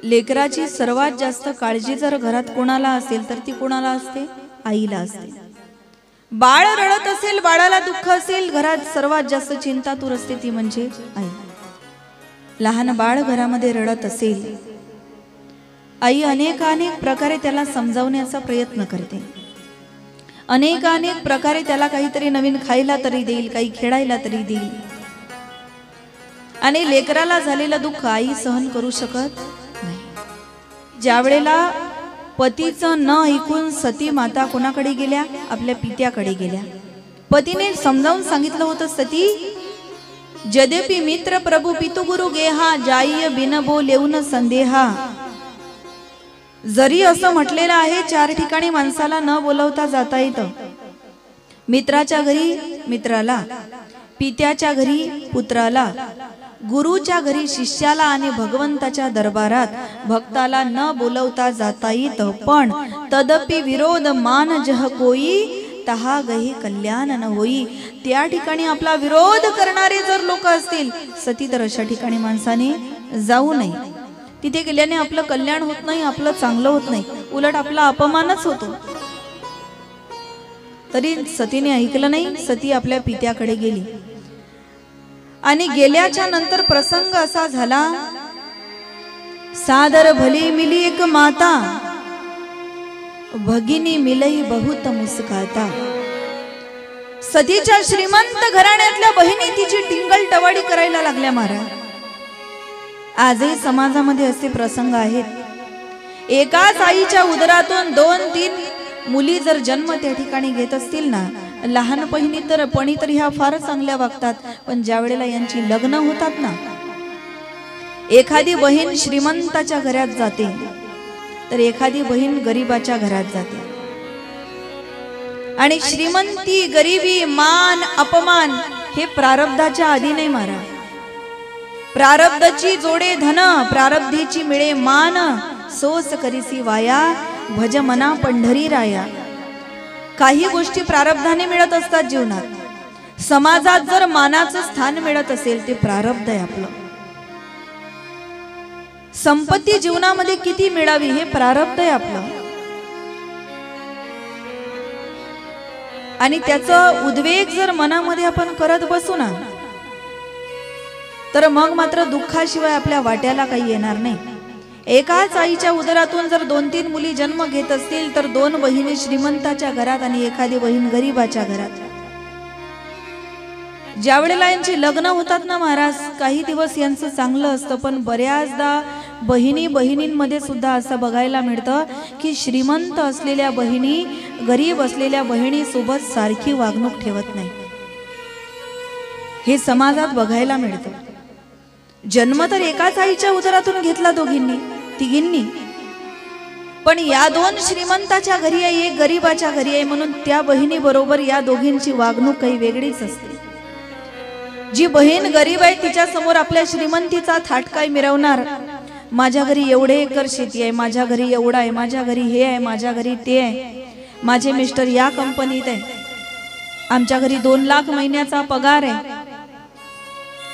लेकराची सर्वात जास्त काळजी जर घरात कोणाला असेल तर ती कोणाला असते? आईला असते. बाळ रडत असेल, बाळाला दुःख असेल, घरात सर्वात जास्त चिंता तूर असते ती म्हणजे आई. लहान बाळ घरामध्ये रडत असेल, आई अनेक प्रकारे त्याला समजावण्याचा प्रयत्न करते. अनेक प्रकारे त्याला काहीतरी नवीन खायला तरी देईल, काही खेळायला तरी देईल. आणि लेकराला झालेलं दुःख आई सहन करू शकत नाही. ज्या वेळेला पतीचं न ऐकून सती माता कोणाकडे गेल्या? आपल्या पित्याकडे गेल्या. पतीने समजावून सांगितलं होतं, सती जदेपी मित्र प्रभू पितु गुरु गेहा जाय बिनबो लेऊन संदेहा. जरी असं म्हटलेलं आहे 4 ठिकाणी माणसाला न बोलवता जाता येतं. मित्राच्या घरी मित्राला, पित्याच्या घरी पुत्राला, गुरुच्या घरी शिष्याला आणि भगवंताच्या दरबारात भक्ताला न बोलवता जाता येतं. पण तदपि विरोध मान जह कोई तहा गही कल्याण न होई. त्या ठिकाणी आपला विरोध करणारे जर लोक असतील सती, तर अशा ठिकाणी माणसाने जाऊ नये. तिथे गेल्याने आपलं कल्याण होत नाही, आपलं चांगलं होत नाही, उलट आपला अपमानच होतो. तरी सतीने ऐकलं नाही. सती आपल्या पित्याकडे गेली आणि गेल्याच्या नंतर प्रसंग असा झाला, सादर भली मिली एक माता, भगिनी मिलई बहुत मुस्काता. सतीच्या श्रीमंत घराण्यातल्या बहिणी तिची टिंगल टवाडी करायला लागल्या महाराज. आजही समाजामध्ये असे प्रसंग आहेत. एकाच आईच्या उदरातून 2-3 मुली जर जन्म त्या ठिकाणी घेत असतील ना, लहानपणी तर ह्या फार चांगल्या वागतात. पण ज्या वेळेला यांची लग्न होतात ना, एखादी बहीण श्रीमंताच्या घरात जाते तर एखादी बहीण गरीबाच्या घरात जाते. आणि श्रीमंती, गरिबी, मान अपमान हे प्रारब्धाच्या आधी नाही मारा. प्रारब्धची जोडे धन, प्रारब्धीची मिळे मान, सोस करीसी वाया, भज मना पंढरी राया. काही गोष्टी प्रारब्धाने मिळत असतात जीवनात. समाजात जर मानाचं स्थान मिळत असेल ते प्रारब्ध आहे आपलं. संपत्ती जीवनामध्ये किती मिळावी हे प्रारब्ध आहे आपलं. आणि त्याचं उद्वेग जर मनामध्ये आपण करत बसू ना, तर मग मात्र दुःखाशिवाय आपल्या वाट्याला काही येणार नाही. एकाच आईच्या उदरातून जर 2-3 मुली जन्म घेत असतील तर 2 बहिणी श्रीमंताच्या घरात आणि एखादी बहीण गरीबाच्या घरात. ज्या वेळेला यांची लग्न होतात ना महाराज, काही दिवस यांचं चांगलं असतं. पण बऱ्याचदा बहिणींमध्ये सुद्धा असं बघायला मिळतं की श्रीमंत असलेल्या बहिणी गरीब असलेल्या बहिणी सोबत सारखी वागणूक ठेवत नाही. हे समाजात बघायला मिळतं. जन्म तर एकाच आईच्या उदरातून घेतला तिघींनी, पण या 2 श्रीमंताच्या घरी आहे, एक गरीबाच्या घरी आहे, म्हणून त्या बहिणी बरोबर या दोघींची वागणूक काही वेगळीच असते. जी बहीण गरीब आहे तिच्या समोर आपल्या श्रीमंतीचा थाट काय मिरवणार. माझ्या घरी एवढे एकर शेती आहे, माझ्या घरी एवढा आहे, माझ्या घरी हे आहे, माझ्या घरी ते आहे, माझे मिस्टर या कंपनीत आहे, आमच्या घरी 2 लाख महिन्याचा पगार आहे.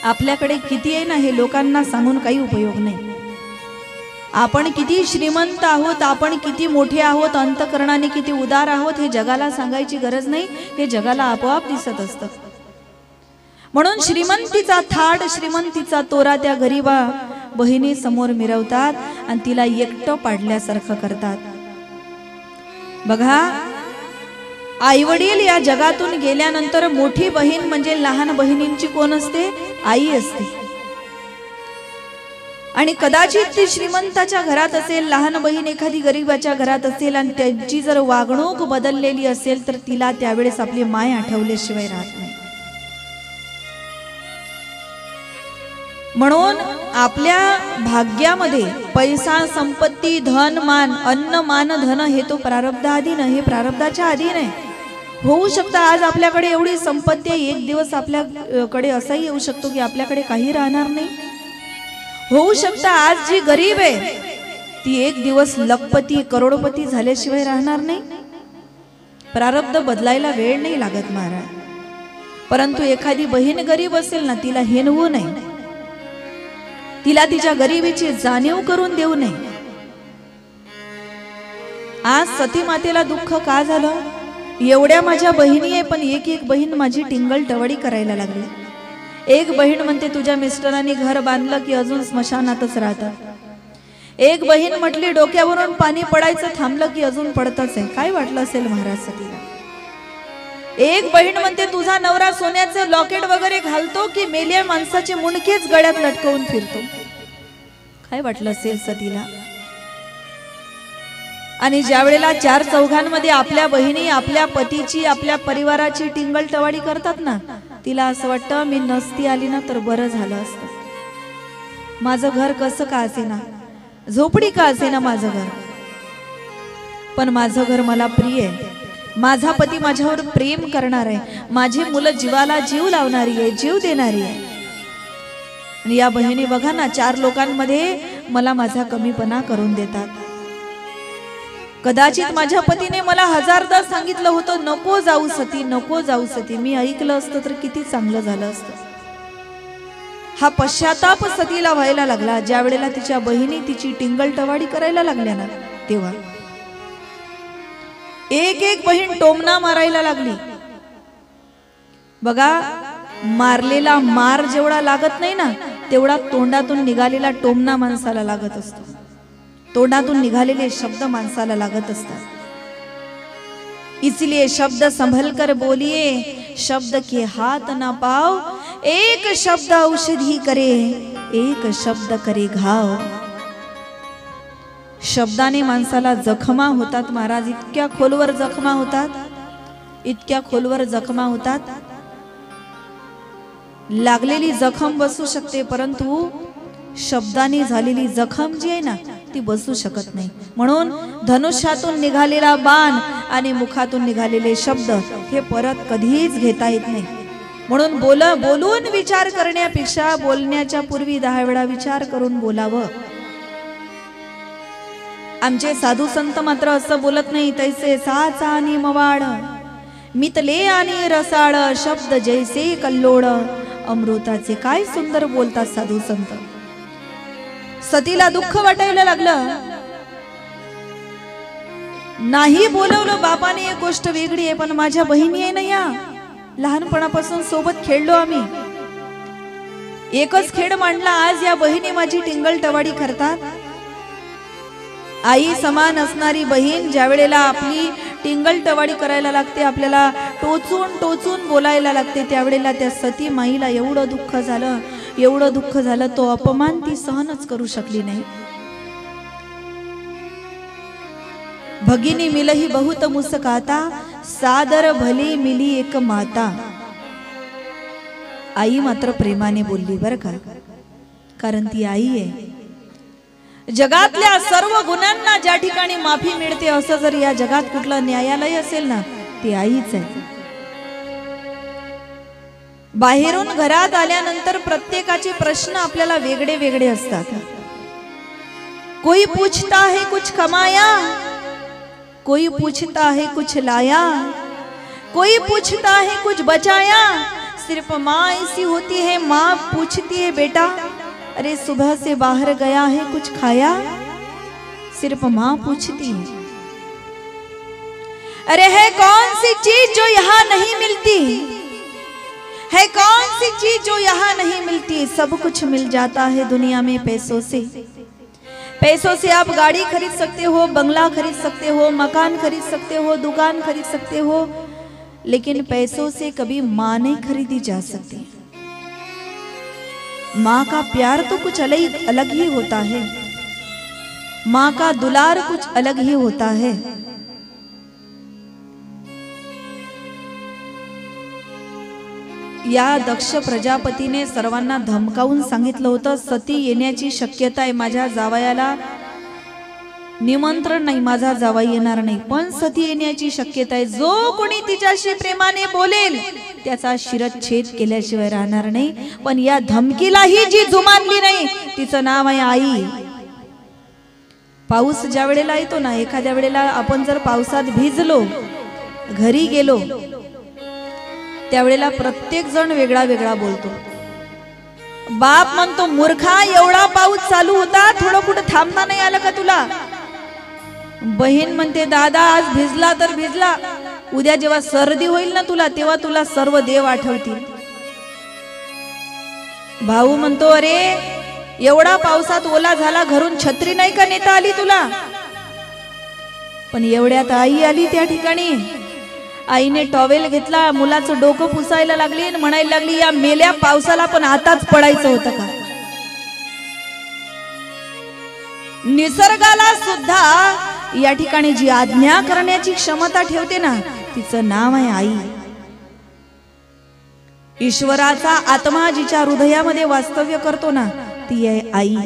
आपल्याकडे किती आहे ना हे लोकांना सांगून काही उपयोग नाही. आपण किती श्रीमंत आहोत, आपण किती मोठे आहोत, अंतःकरणाने किती उदार आहोत हे जगाला सांगायची गरज नाही. हे जगाला आपोआप दिसत असतं. म्हणून श्रीमंतीचा थाट, श्रीमंतीचा तोरा त्या गरीबा बहिणी समोर मिरवतात आणि तिला एकटं पाडल्यासारखं करतात. बघा, आईवडील या जगातून गेल्यानंतर मोठी बहीण म्हणजे लहान बहिणींची कोण असते? आई असते. आणि कदाचित ती श्रीमंताच्या घरात असेल, लहान बहीण एखादी गरीबाच्या घरात असेल आणि त्यांची जर वागणूक बदललेली असेल तर तिला त्यावेळेस आपली माय आठवल्याशिवाय राहत नाही. म्हणून आपल्या भाग्यामध्ये पैसा, संपत्ती, धन, मान, अन्न, मान, धन हे तो प्रारब्धाधीन, हे प्रारब्धाच्या अधीन आहे. होऊ शकतं आज आपल्याकडे एवढी संपत्ती आहे, एक दिवस आपल्याकडे असाही येऊ शकतो की आपल्याकडे काही राहणार नाही. होऊ शकतं आज जी गरीब आहे ती एक दिवस लखपती, करोडपती झाल्याशिवाय राहणार नाही. प्रारब्ध बदलायला वेळ नाही लागत महाराज. परंतु एखादी बहीण गरीब असेल ना, तिला हेनवू नये. तिला तिच्या गरिबीची जाणीव करून देऊ नये. आज सती मातेला दुःख का झालं? एवढ्या माझ्या बहिणी आहे, पण एक एक बहीण माझी टिंगल टवडी करायला लागली. एक बहीण म्हणते तुझ्या मिस्टरांनी घर बांधलं की अजून स्मशानातच राहतात. एक बहीण म्हटली डोक्यावरून पाणी पडायचं थांबलं की अजून पडतच आहे. काय वाटलं असेल महाराज सतीला? एक बहीण म्हणते तुझा नवरा सोन्याचं लॉकेट वगैरे घालतो की मेल्या माणसाचे मुंडकेच गळ्यात लटकवून फिरतो. काय वाटलं असेल सतीला? आणि ज्या वेळेला चार चौघांमध्ये आपल्या बहिणी आपल्या पतीची आपल्या परिवाराची टिंगल टवाडी करतात ना, तिला असं वाटतं मी नसती आली ना तर बरं झालं असतं. माझं घर कसं का असेना, झोपडी का असेना माझं घर, पण माझं घर मला प्रिय आहे. माझा पती माझ्यावर प्रेम करणार आहे. माझी मुलं जीवाला जीव लावणारी आहे, जीव देणारी आहे. आणि या बहिणी बघा ना, चार लोकांमध्ये मला माझा कमीपणा करून देतात. कदाचित माझ्या पतीने मला हजारदा सांगितलं होतं नको जाऊ सती, नको जाऊ सती. मी ऐकलं असतं तर किती चांगलं झालं असतं. हा पश्चाताप सतीला व्हायला लागला ज्या वेळेला तिच्या बहिणी तिची टिंगल टवाडी करायला लागल्या ना, तेव्हा एक एक बहीण टोमणा मारायला लागली. बघा, मारलेला मार जेवढा लागत नाही ना, तेवढा तोंडातून निघालेला टोमणा माणसाला लागत असतो. तोंडातून निघालेले शब्द माणसाला लागत असतात. इसलिए शब्द संभल कर बोलिए, शब्द के हाथ ना पाव. एक शब्द औषधी करे, एक शब्द करे घाव. शब्दाने माणसाला जखमा होतात महाराज. इतक्या खोलवर जखमा होतात, इतक्या खोलवर जखमा होतात. लागलेली जखम बसू शकते, परंतु शब्दाने झालेली जखम जी आहे ना, ती बसू शकत नाही. म्हणून धनुष्यातून निघालेला बाण आणि मुखातून निघालेले शब्द हे परत कधीच घेता येत नाही. म्हणून बोलून विचार करण्यापेक्षा बोलण्याच्या पूर्वी 10 वेळा विचार करून बोलावं. आमचे साधू संत मात्र असं बोलत नाही. तैसे साचा आणि मवाड, मितले आणि रसाळ, शब्द जैसे कल्लोळ. अमृताचे काय सुंदर बोलतात साधू संत. सतीला दुःख वाटायला लागलं. नाही बोलवलं बापाने एक गोष्ट वेगळी आहे, पण माझ्या बहिणी आहे ना, या लहानपणापासून सोबत खेळलो आम्ही, एकच खेळ मांडला. आज या बहिणी माझी टिंगल टवाडी करतात. आई समान असणारी बहीण ज्या वेळेला आपली टिंगल टवाडी करायला लागते, आपल्याला टोचून टोचून बोलायला लागते, त्यावेळेला त्या सती माईला एवढं दुःख झालं, एवढं दुःख झालं. तो अपमान ती सहनच करू शकली नाही. भगिनी मिलही बहुत मुस्काता, सादर भली मिली एक माता. आई मात्र प्रेमाने बोलली बरं का, कारण ती आई आहे. जगातल्या सर्व गुन्ह्यांना ज्या ठिकाणी माफी मिळते, असं जर या जगात कुठलं न्यायालय असेल ना, ती आईच आहे. बाहेरून घरात आल्यानंतर प्रत्येकाचे प्रश्न आपल्याला वेगळे वेगळे असतात. कोई पूछता है कुछ कमाया, कोई पूछता है कुछ लाया, कोई पूछता है कुछ बचाया. सिर्फ माँ ऐसी होती है, माँ पूछती है बेटा अरे सुबह से बाहर गया है कुछ खाया. सिर्फ माँ पूछती है अरे है कौन सी चीज जो यहाँ नहीं मिलती, है कौन सी चीज जो यहाँ नहीं मिलती. सब कुछ मिल जाता है दुनिया में पैसों से. पैसों से आप गाड़ी खरीद सकते हो, बंगला खरीद सकते हो, मकान खरीद सकते हो, दुकान खरीद सकते हो, लेकिन पैसों से कभी माँ नहीं खरीदी जा सकती. माँ का प्यार तो कुछ अलग ही होता है. माँ का दुलार कुछ अलग ही होता है. या दक्ष प्रजापतीने सर्वांना धमकावून सांगितलं होतं सती येण्याची शक्यता आहे. माझ्या जावयाला निमंत्रण नाही, माझा जावई येणार नाही, पण सती येण्याची शक्यता आहे. जो कोणी तिच्याशी प्रेमाने बोलेल त्याचा शिरच्छेद केल्याशिवाय राहणार नाही. पण या धमकीलाही जी जुमानली नाही, तिचं नाव आहे आई. पाऊस ज्या वेळेला येतो ना, एखाद्या वेळेला आपण जर पावसात भिजलो, घरी गेलो, त्यावेळेला प्रत्येक जण वेगळा वेगळा बोलतो. बाप म्हणतो मूर्खा, एवढा पाऊस चालू होता, थोडं कुठं थांबता नाही आलं का तुला? बहीण म्हणते दादा आज भिजला तर भिजला, उद्या जेव्हा सर्दी होईल ना तुला, तेव्हा तुला सर्व देव आठवतील. भाऊ म्हणतो अरे एवढा पावसात ओला झाला, घरून छत्री नाही का नेता आली तुला? पण एवढ्यात आई आली त्या ठिकाणी. आईने टॉवेल घेतला, मुलाचं डोकं पुसायला लागली आणि म्हणायला लागली या मेल्या पावसाला पण आताच पडायचं होतं का? निसर्गाला सुद्धा या ठिकाणी जी आज्ञा करण्याची क्षमता ठेवते ना, तिचं नाव आहे आई. ईश्वराचा आत्मा जिच्या हृदयामध्ये वास्तव्य करतो ना, ती आहे आई.